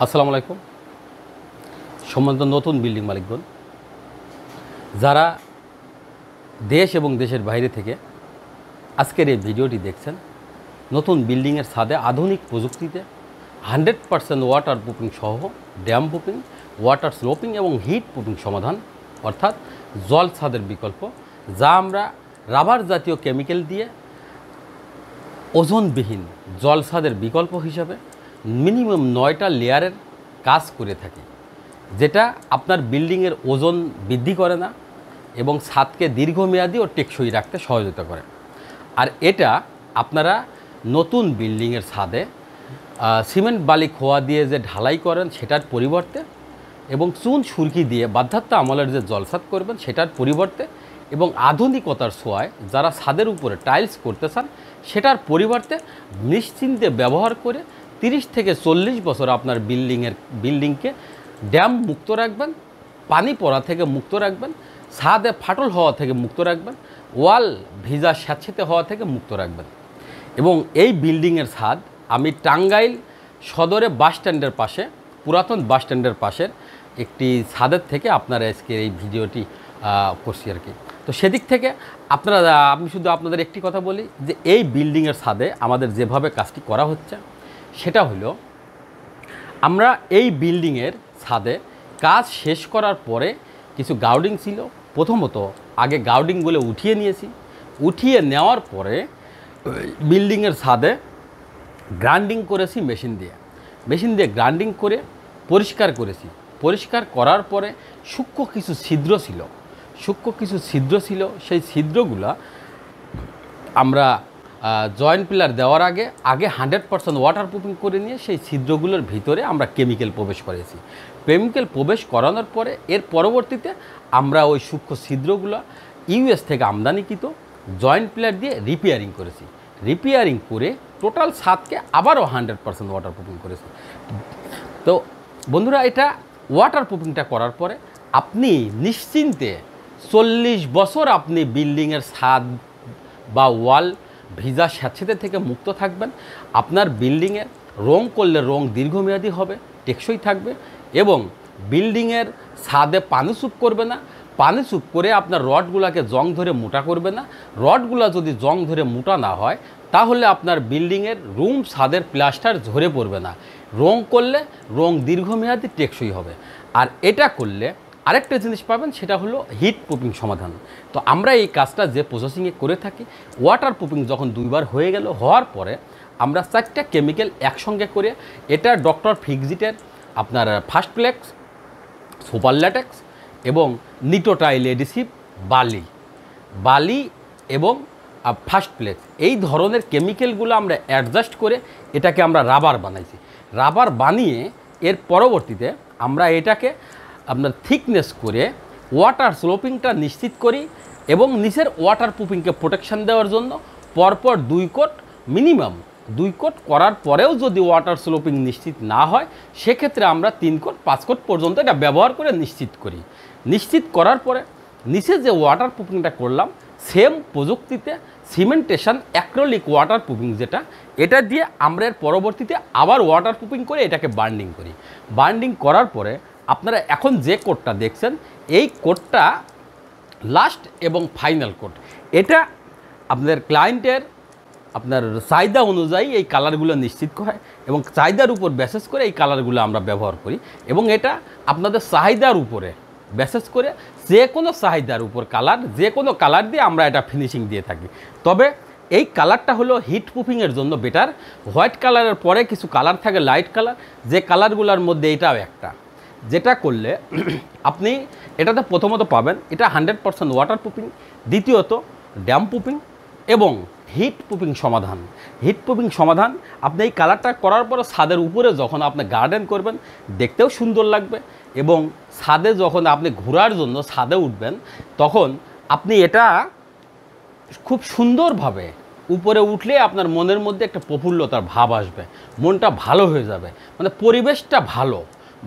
আসসালামু আলাইকুম। সম্মানিত নতুন বিল্ডিং মালিকগণ, যারা দেশ এবং দেশের বাইরে থেকে আজকের এই ভিডিওটি দেখছেন, নতুন বিল্ডিংয়ের ছাদে আধুনিক প্রযুক্তিতে 100% ওয়াটার প্রুফিং সহ ড্যাম প্রুফিং, ওয়াটার স্লোপিং এবং হিট প্রুফিং সমাধান, অর্থাৎ জল ছাদের বিকল্প, যা আমরা রাবার জাতীয় কেমিক্যাল দিয়ে ওজনবিহীন জল ছাদের বিকল্প হিসাবে মিনিমাম 9টা লেয়ারের কাজ করে থাকি, যেটা আপনার বিল্ডিংয়ের ওজন বৃদ্ধি করে না এবং ছাদকে দীর্ঘমেয়াদী ও টেকসই রাখতে সহযোগিতা করে। আর এটা আপনারা নতুন বিল্ডিংয়ের ছাদে সিমেন্ট বালি খোয়া দিয়ে যে ঢালাই করেন সেটার পরিবর্তে এবং চুন সুরকি দিয়ে বাধ্যাত্ব আমলের যে জলছাদ করবেন সেটার পরিবর্তে এবং আধুনিকতার ছোঁয়ায় যারা ছাদের উপরে টাইলস করতে চান সেটার পরিবর্তে নিশ্চিন্তে ব্যবহার করে 30 থেকে 40 বছর আপনার বিল্ডিংকে ড্যাম মুক্ত রাখবেন, পানি পড়া থেকে মুক্ত রাখবেন, ছাদে ফাটল হওয়া থেকে মুক্ত রাখবেন, ওয়াল ভিজা স্যাঁতসেঁতে হওয়া থেকে মুক্ত রাখবেন। এবং এই বিল্ডিংয়ের ছাদ আমি টাঙ্গাইল সদরে বাস স্ট্যান্ডের পাশে, পুরাতন বাস স্ট্যান্ডের পাশের একটি ছাদের থেকে আপনারা আজকে এই ভিডিওটি করছি আর কি। তো সেদিক থেকে আমি শুধু আপনাদের একটি কথা বলি যে এই বিল্ডিংয়ের ছাদে আমাদের যেভাবে কাজটি করা হচ্ছে সেটা হলো, আমরা এই বিল্ডিংয়ের ছাদে কাজ শেষ করার পরে কিছু গাউডিং ছিল, প্রথমত আগে গাউডিংগুলো উঠিয়ে নিয়েছি, উঠিয়ে নেওয়ার পরে বিল্ডিংয়ের ছাদে গ্রাইন্ডিং করেছি মেশিন দিয়ে গ্রাইন্ডিং করে পরিষ্কার করেছি। পরিষ্কার করার পরে সূক্ষ্ম কিছু ছিদ্র ছিল, সেই ছিদ্রগুলো আমরা জয়েন্ট পিলার দেওয়ার আগে 100% ওয়াটার প্রুফিং করে নিয়ে সেই ছিদ্রগুলোর ভিতরে আমরা কেমিক্যাল প্রবেশ করেছি। কেমিক্যাল প্রবেশ করানোর পরে এর পরবর্তীতে আমরা ওই সূক্ষ্ম ছিদ্রগুলো ইউএস থেকে আমদানিকৃত জয়েন্ট পিলার দিয়ে রিপেয়ারিং করে টোটাল ছাদকে আবারও 100% ওয়াটার প্রুফিং করেছি। তো বন্ধুরা, এটা ওয়াটার প্রুফিংটা করার পরে আপনি নিশ্চিন্তে 40 বছর আপনি বিল্ডিংয়ের ছাদ বা ওয়াল ভিজা স্যাঁতসেঁতে থেকে মুক্ত থাকবেন। আপনার বিল্ডিংয়ের রং করলে রং দীর্ঘমেয়াদী হবে, টেকসই থাকবে এবং বিল্ডিংয়ের ছাদে পানি চুপ করবে না। পানি চুপ করে আপনার রডগুলোকে জং ধরে মোটা করবে না। রডগুলো যদি জং ধরে মোটা না হয় তাহলে আপনার বিল্ডিংয়ের রুম ছাদের প্লাস্টার ঝরে পড়বে না। রং করলে রং দীর্ঘমেয়াদী টেকসই হবে। আর এটা করলে আরেকটা জিনিস পাবেন, সেটা হলো হিট প্রুফিং সমাধান। তো আমরা এই কাজটা যে প্রসেসিংয়ে করে থাকি, ওয়াটার প্রুফিং যখন 2বার হওয়ার পরে আমরা 4টা কেমিক্যাল একসঙ্গে করে, এটা ডক্টর ফিক্সিটের আপনার ফার্স্ট ফ্লেক্স, সুপার ল্যাটেক্স এবং নিটোটাইল এডিসিভ বালি এবং ফার্স্ট ফ্লেক্স, এই ধরনের কেমিক্যালগুলো আমরা অ্যাডজাস্ট করে এটাকে আমরা রাবার বানাইছি। রাবার বানিয়ে এর পরবর্তীতে আমরা এটাকে আপনার থিকনেস করে ওয়াটার স্লোপিংটা নিশ্চিত করি এবং নিচের ওয়াটার প্রুফিংকে প্রোটেকশান দেওয়ার জন্য পরপর 2 কোট, মিনিমাম 2 কোট করার পরেও যদি ওয়াটার স্লোপিং নিশ্চিত না হয় সেক্ষেত্রে আমরা 3 কোট 5 কোট পর্যন্ত এটা ব্যবহার করে নিশ্চিত করার পরে নিচে যে ওয়াটার প্রুফিংটা করলাম সেম প্রযুক্তিতে সিমেন্টেশন অ্যাক্রিলিক ওয়াটার প্রুফিং, যেটা এটা দিয়ে আমরা এর পরবর্তীতে আবার ওয়াটার প্রুফিং করে এটাকে বার্নিং করার পরে আপনারা এখন যে কোটটা দেখছেন এই কোটটা লাস্ট এবং ফাইনাল কোট। এটা আপনাদের ক্লায়েন্টের আপনার চাহিদা অনুযায়ী এই কালারগুলো নিশ্চিত হয় এবং চাহিদার উপর বেসেস করে এই কালারগুলো আমরা ব্যবহার করি এবং এটা আপনাদের চাহিদার উপরে বেসেস করে যে কোনো চাহিদার উপর যে কোনো কালার দিয়ে আমরা এটা ফিনিশিং দিয়ে থাকি। তবে এই কালারটা হলো হিট প্রুফিংয়ের জন্য বেটার। হোয়াইট কালারের পরে কিছু কালার থাকে লাইট কালার, যে কালারগুলোর মধ্যে এটাও একটা, যেটা করলে আপনি এটাতে প্রথমত পাবেন এটা 100% ওয়াটার প্রুফিং, দ্বিতীয়ত ড্যাম প্রুফিং এবং হিট প্রুফিং সমাধান। আপনি এই কালারটা করার পরে ছাদের উপরে যখন আপনি গার্ডেন করবেন দেখতেও সুন্দর লাগবে এবং ছাদে যখন আপনি ঘোরার জন্য ছাদে উঠবেন তখন আপনি এটা খুব সুন্দরভাবে উপরে উঠলে আপনার মনের মধ্যে একটা প্রফুল্লতার ভাব আসবে, মনটা ভালো হয়ে যাবে, মানে পরিবেশটা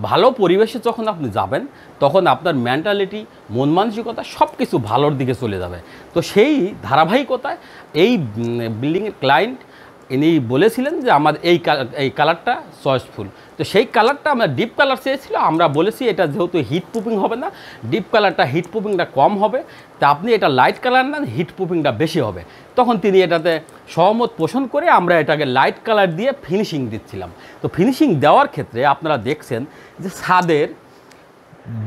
ভালো পরিবেশে যখন আপনি যাবেন তখন আপনার মেন্টালিটি, মন মানসিকতা সব কিছু ভালোর দিকে চলে যাবে। তো সেই ধারাবাহিকতায় এই বিল্ডিংয়ের ক্লায়েন্ট ইনি বলেছিলেন যে আমার এই কালারটা চয়েসফুল। তো সেই কালারটা আমরা ডিপ কালার চেয়েছিল, আমরা বলেছি এটা যেহেতু হিট প্রুফিং হবে না, ডিপ কালারটা হিট প্রুফিংটা কম হবে, তা আপনি এটা লাইট কালার নেন, হিট প্রুফিংটা বেশি হবে। তখন তিনি এটাতে সহমত পোষণ করে আমরা এটাকে লাইট কালার দিয়ে ফিনিশিং দিচ্ছিলাম। তো ফিনিশিং দেওয়ার ক্ষেত্রে আপনারা দেখছেন যে ছাদের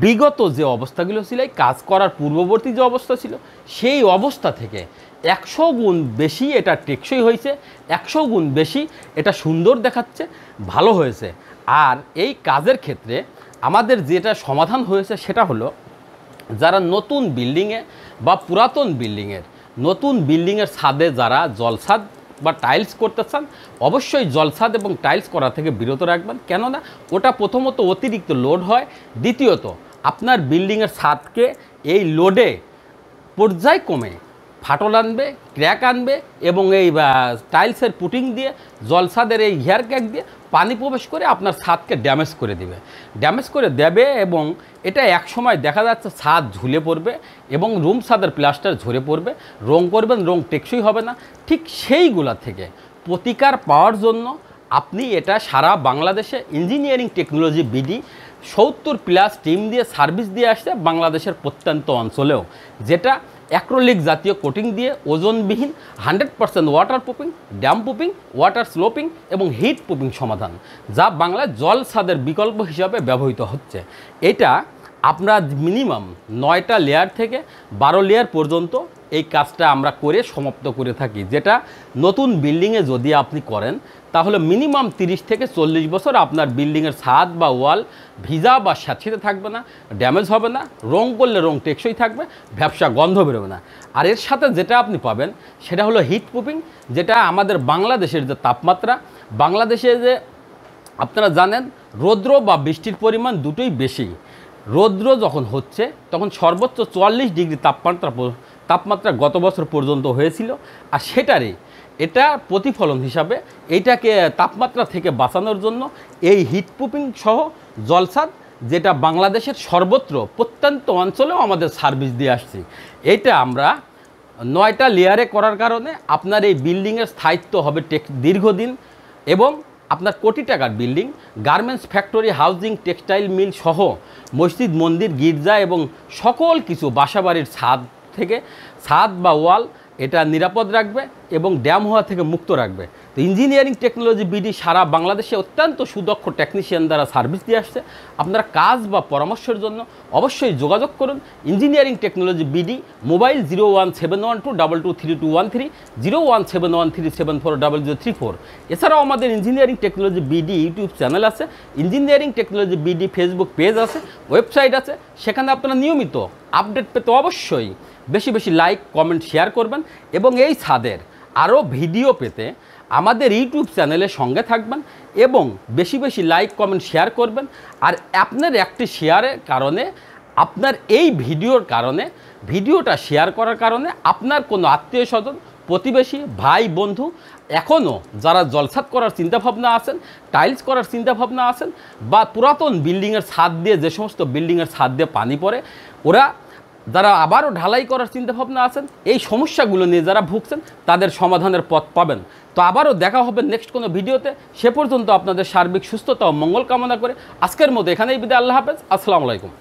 বিগত যে অবস্থাগুলো ছিল, এই কাজ করার পূর্ববর্তী যে অবস্থা ছিল, সেই অবস্থা থেকে 100 গুণ বেশি এটা টেকসই হয়েছে, 100 গুণ বেশি এটা সুন্দর দেখাচ্ছে, ভালো হয়েছে। আর এই কাজের ক্ষেত্রে আমাদের যেটা সমাধান হয়েছে সেটা হলো, যারা নতুন বিল্ডিংয়ে বা পুরাতন নতুন বিল্ডিংয়ের ছাদে যারা জলছাদ বা টাইলস করতে চান, অবশ্যই জলছাদ এবং টাইলস করা থেকে বিরত রাখবেন। কেননা ওটা প্রথমত অতিরিক্ত লোড হয়, দ্বিতীয়ত আপনার বিল্ডিংয়ের ছাদকে এই লোডে পর্যায়ক্রমে ফাটল আনবে, ক্র্যাক আনবে, এবং এই টাইলসের পুটিং দিয়ে জলছাদের এই হেয়ার ক্যাক দিয়ে পানি প্রবেশ করে আপনার ছাদকে ড্যামেজ করে দেবে এবং এটা এক সময় দেখা যাচ্ছে ছাদ ঝুলে পড়বে এবং রুম ছাদের প্লাস্টার ঝরে পড়বে, রং করবেন, রং টেকসই হবে না। ঠিক সেইগুলা থেকে প্রতিকার পাওয়ার জন্য আপনি এটা সারা বাংলাদেশে ইঞ্জিনিয়ারিং টেকনোলজি বিডি 70+ টিম দিয়ে সার্ভিস দিয়ে আসছে বাংলাদেশের প্রত্যন্ত অঞ্চলেও, যেটা অ্যাক্রোলিক জাতীয় কোটিং দিয়ে ওজনবিহীন 100% water proofing, dam proofing, water sloping এবং হিট প্রুফিং সমাধান, যা বাংলায় জল ছাদের বিকল্প হিসাবে ব্যবহৃত হচ্ছে। এটা আমরা মিনিমাম 9টা লেয়ার থেকে 12 লেয়ার পর্যন্ত এই কাজটা আমরা করে সমাপ্ত করে থাকি, যেটা নতুন বিল্ডিংয়ে যদি আপনি করেন তাহলে মিনিমাম 30 থেকে 40 বছর আপনার বিল্ডিংয়ের ছাদ বা ওয়াল ভিজা বা স্যাঁতসেঁতে থাকবে না, ড্যামেজ হবে না, রং করলে রং টেকসই থাকবে, ভ্যাপসা গন্ধ বেরোবে না। আর এর সাথে যেটা আপনি পাবেন সেটা হলো হিট প্রুফিং, যেটা আমাদের বাংলাদেশের যে তাপমাত্রা, বাংলাদেশে যে আপনারা জানেন রৌদ্র বা বৃষ্টির পরিমাণ দুটোই বেশি। রৌদ্র যখন হচ্ছে তখন সর্বোচ্চ 44 ডিগ্রি তাপমাত্রা গত বছর পর্যন্ত হয়েছিল, আর এটা প্রতিফলন হিসাবে এইটাকে তাপমাত্রা থেকে বাঁচানোর জন্য এই হিট প্রুফিং সহ জলছাদ, যেটা বাংলাদেশের সর্বত্র প্রত্যন্ত অঞ্চলেও আমাদের সার্ভিস দিয়ে আসছি, এটা আমরা 9টা লেয়ারে করার কারণে আপনার এই বিল্ডিংয়ের স্থায়িত্ব হবে দীর্ঘদিন, এবং আপনার কোটি টাকার building, garments factory, housing, textile mill সহ মসজিদ, মন্দির, গির্জা এবং সকল কিছু বাসাবাড়ির ছাদ বা ওয়াল এটা নিরাপদ রাখবে এবং ড্যাম হওয়া থেকে মুক্ত রাখবে। তো ইঞ্জিনিয়ারিং টেকনোলজি বিডি সারা বাংলাদেশে অত্যন্ত সুদক্ষ টেকনিশিয়ান দ্বারা সার্ভিস দিয়ে আসছে। আপনারা কাজ বা পরামর্শের জন্য অবশ্যই যোগাযোগ করুন ইঞ্জিনিয়ারিং টেকনোলজি বিডি, মোবাইল 01712223213, 01713740034। এছাড়াও আমাদের engineering technology BD YouTube channel আছে, engineering technology BD Facebook page আছে, ওয়েবসাইট আছে, সেখানে আপনারা নিয়মিত আপডেট পেতে অবশ্যই বেশি বেশি লাইক, কমেন্ট, শেয়ার করবেন এবং এই ছাদের আরও ভিডিও পেতে আমাদের ইউটিউব চ্যানেলের সঙ্গে থাকবেন এবং বেশি বেশি লাইক, কমেন্ট, শেয়ার করবেন। আর আপনার একটি শেয়ারের কারণে, আপনার এই ভিডিওটা শেয়ার করার কারণে আপনার কোনো আত্মীয় স্বজন, প্রতিবেশী, ভাই, বন্ধু এখনও যারা জলছাদ করার চিন্তাভাবনা আছেন, টাইলস করার চিন্তাভাবনা আছেন, বা পুরাতন বিল্ডিংয়ের ছাদ দিয়ে, যে সমস্ত বিল্ডিংয়ের ছাদ দিয়ে পানি পড়ে, ওরা যারা আবারও ঢালাই করার চিন্তাভাবনা আছেন, এই সমস্যাগুলো নিয়ে যারা ভুগছেন, তাদের সমাধানের পথ পাবেন। তো আবারও দেখা হবে নেক্সট কোনো ভিডিওতে। সে পর্যন্ত আপনাদের সার্বিক সুস্থতা ও মঙ্গল কামনা করে আজকের মতো এখানেই বিদায়। আল্লাহ হাফেজ, আসসালামু আলাইকুম।